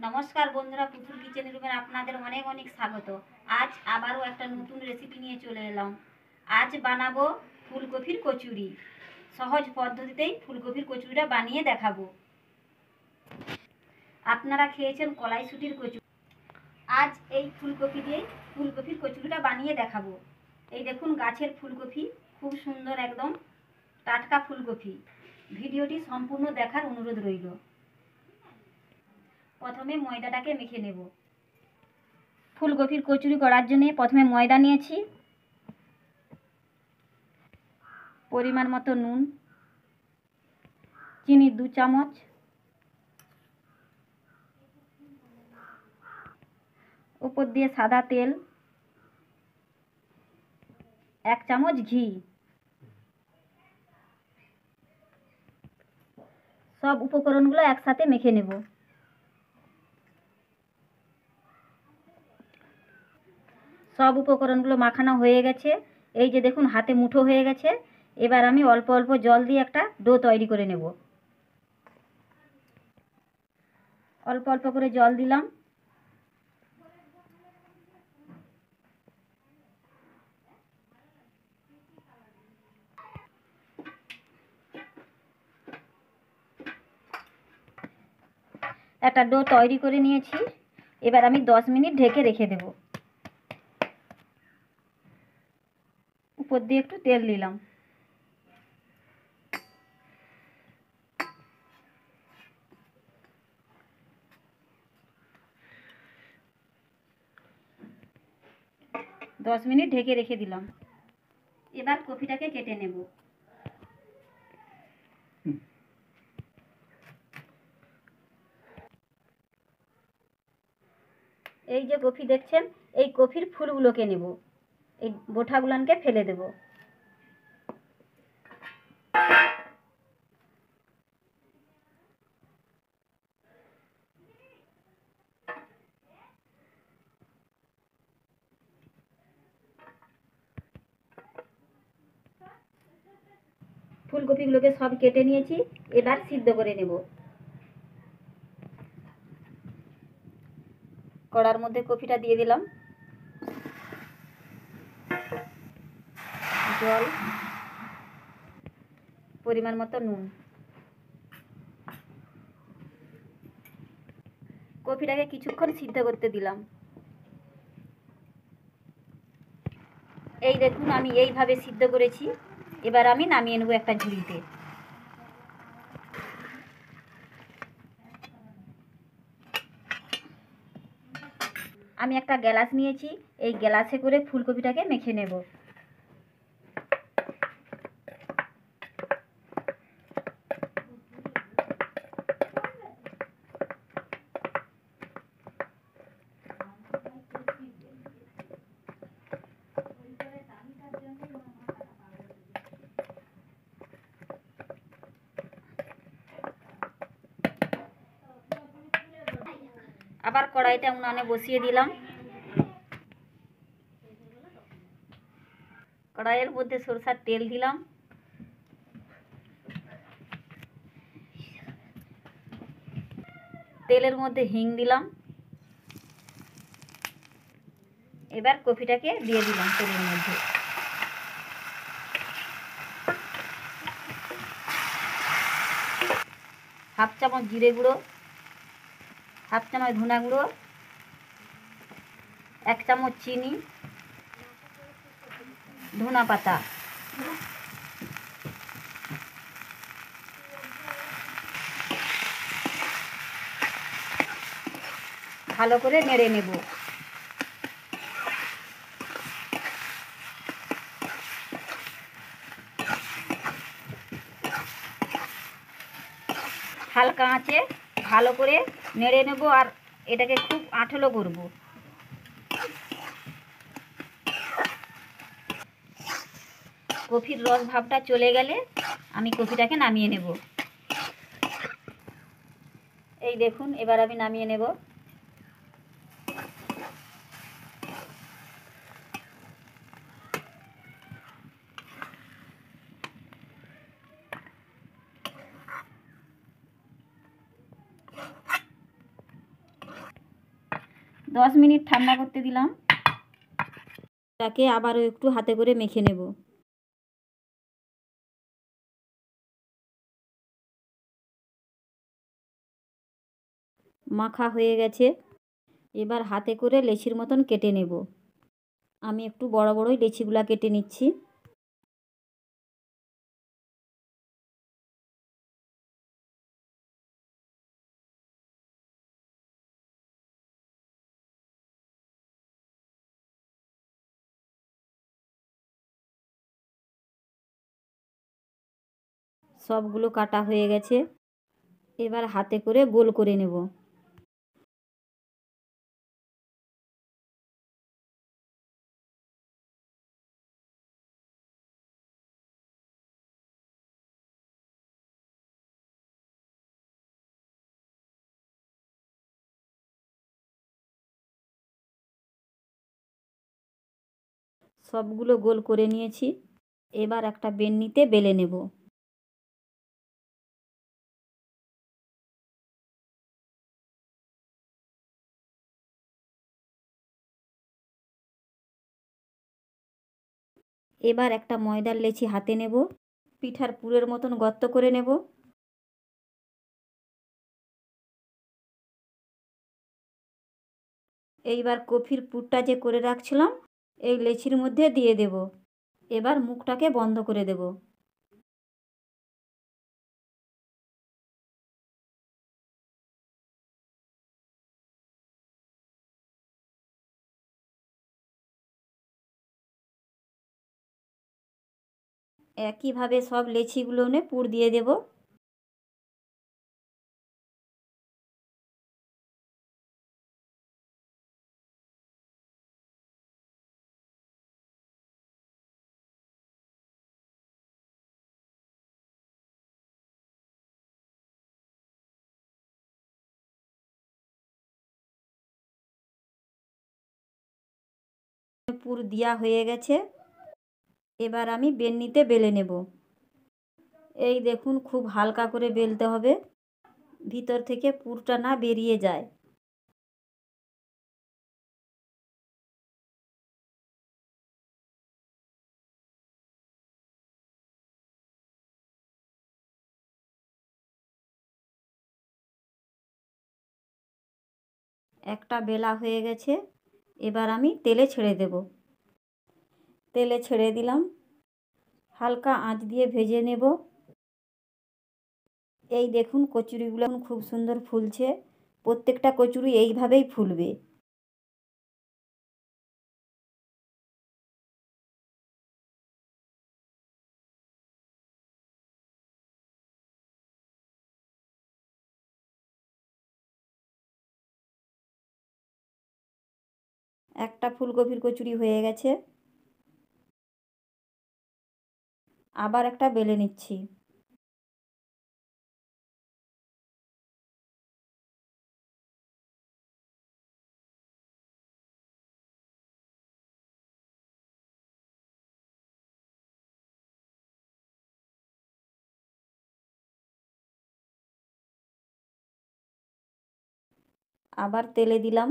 নমস্কার বন্ধুরা, পুতুল কিচেন রুমে আপনাদের অনেক অনেক স্বাগত। আজ আবারও একটা নতুন রেসিপি নিয়ে চলে এলাম। আজ বানাবো ফুলকপির কচুরি। সহজ পদ্ধতিতেই ফুলকপির কচুরিটা বানিয়ে দেখাবো। আপনারা খেয়েছেন কলাইশুঁটির কচুরি, আজ এই ফুলকপি দিয়ে ফুলকপির কচুরিটা বানিয়ে দেখাবো। এই দেখুন গাছের ফুলকপি, খুব সুন্দর একদম টাটকা ফুলকপি। ভিডিওটি সম্পূর্ণ দেখার অনুরোধ রইল। প্রথমে ময়দাটাকে মেখে নেব। ফুলকপির কচুরি করার জন্য প্রথমে ময়দা নিয়েছি, পরিমাণ মতো নুন, চিনি 2 চামচ, উপর দিয়ে সাদা তেল, 1 চামচ ঘি। সব উপকরণগুলো একসাথে মেখে নেব। সব উপকরণগুলো মাখানো হয়ে গেছে। এই যে দেখুন হাতে মুঠো হয়ে গেছে। এবার আমি অল্প অল্প জল দিয়ে একটা ডো তৈরি করে নেব। অল্প অল্প করে জল দিলাম। একটা ডো তৈরি করে নিয়েছি। এবার আমি 10 মিনিট ঢেকে রেখে দেব। উপর দিয়ে একটু তেল দিলাম। দশ মিনিট ঢেকে রেখে দিলাম। এবার কপিটাকে কেটে নেব। এই যে কপি দেখছেন, এই কপির ফুলগুলোকে নেব, এই বোঁটাগুলোকে ফেলে দেব। ফুলকপিগুলোকে সব কেটে নিয়েছি। এবার সিদ্ধ করে নেব। কড়ার মধ্যে কপিটা দিয়ে দিলাম, জল, পরিমাণ মতো নুন। কপিটাকে কিছুক্ষণ সিদ্ধ করতে দিলাম। এই দেখুন আমি এইভাবে সিদ্ধ করেছি। এবার আমি নামিয়ে নেব একটা ঝুড়িতে। আমি একটা গ্লাস নিয়েছি, এই গ্লাসে করে ফুলকপিটাকে মেখে নেব। আবার কড়াইটা উনানে বসিয়ে দিলাম। কড়াইয়ের মধ্যে সরষের তেল দিলাম। তেলের মধ্যে হিং দিলাম। এবার কপিটাকে দিয়ে দিলাম তেলের মধ্যে। হাফ চামচ জিরে গুঁড়ো, হাফ চামচ ধনা গুঁড়ো, 1 চামচ চিনি, ধনা পাতা, ভালো করে নেড়ে নেব। হালকা আঁচে ভালো করে নেড়ে নেব, আর এটাকে খুব আঁঠলো করব। কফির রস ভাবটা চলে গেলে আমি কফিটাকে নামিয়ে নেব। এই দেখুন এবার আমি নামিয়ে নেব। 10 মিনিট ঠান্ডা করতে দিলাম। তাকে আবারও একটু হাতে করে মেখে নেব। মাখা হয়ে গেছে। এবার হাতে করে লেচির মতন কেটে নেব। আমি একটু বড় বড়ই লেচিগুলা কেটে নিচ্ছি। সবগুলো কাটা হয়ে গেছে। এবার হাতে করে গোল করে নেব। সবগুলো গোল করে নিয়েছি। এবার একটা বেলনিতে বেলে নেব। এবার একটা ময়দার লেচি হাতে নেব। পিঠার পুরের মতন গর্ত করে নেব। এইবার কফির পুরটা যে করে রাখছিলাম এই লেচির মধ্যে দিয়ে দেব। এবার মুখটাকে বন্ধ করে দেব। একইভাবে সব লেচিগুলো পুর দিয়ে দেব। পুর দেওয়া হয়ে গেছে। এবার আমি বেলনিতে বেলে নেব। এই দেখুন খুব হালকা করে বেলতে হবে, ভিতর থেকে পুরটা না বেরিয়ে যায়। একটা বেলা হয়ে গেছে। এবার আমি তেলে ছেড়ে দেব। তেলে ছেড়ে দিলাম। হালকা আঁচ দিয়ে ভেজে নেব। এই দেখুন কচুরিগুলো খুব সুন্দর ফুলছে। প্রত্যেকটা কচুরি এইভাবেই ফুলবে। একটা ফুলকপির কচুরি হয়ে গেছে। আবার একটা বেলে নিচ্ছি। আবার তেলে দিলাম।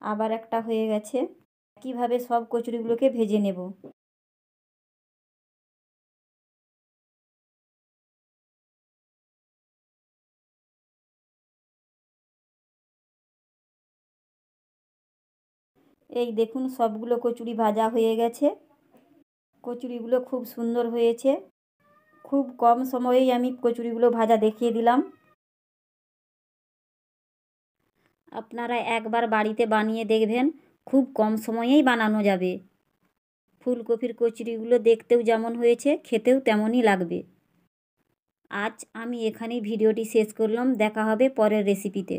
আবার একটা হয়ে গেছে। একইভাবে সব কচুরিগুলোকে ভেজে নেব। এই দেখুন সবগুলো কচুরি ভাজা হয়ে গেছে। কচুরিগুলো খুব সুন্দর হয়েছে। খুব কম সময়েই আমি কচুরিগুলো ভাজা দেখিয়ে দিলাম। আপনারা একবার বাড়িতে বানিয়ে দেখবেন, খুব কম সময়েই বানানো যাবে। ফুলকপির কচুরিগুলো দেখতেও যেমন হয়েছে খেতেও তেমনই লাগবে। আজ আমি এখানেই ভিডিওটি শেষ করলাম। দেখা হবে পরের রেসিপিতে।